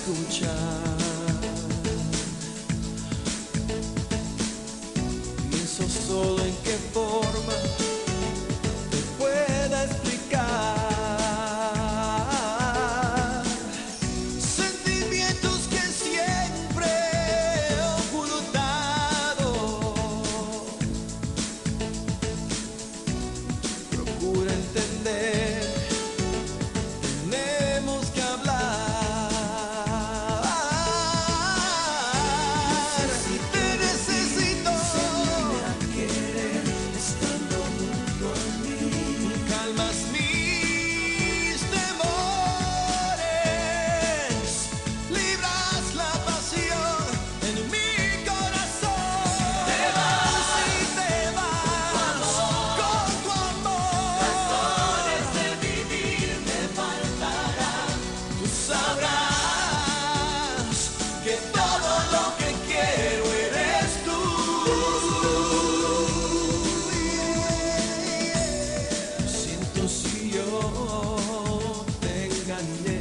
escuchar. Pienso solo en qué forma te pueda explicar sentimientos que siempre he ocultado. Procura entender, tenemos que hablar. Te necesito, enséñame a querer estando junto a mí. Calmas mis temores, libras la pasión en mi corazón. Te vas y te vas con tu amor. Razones de vivir me faltarán. Tú sabrás que todo lo que quiero eres tú. Lo siento si yo te engañé.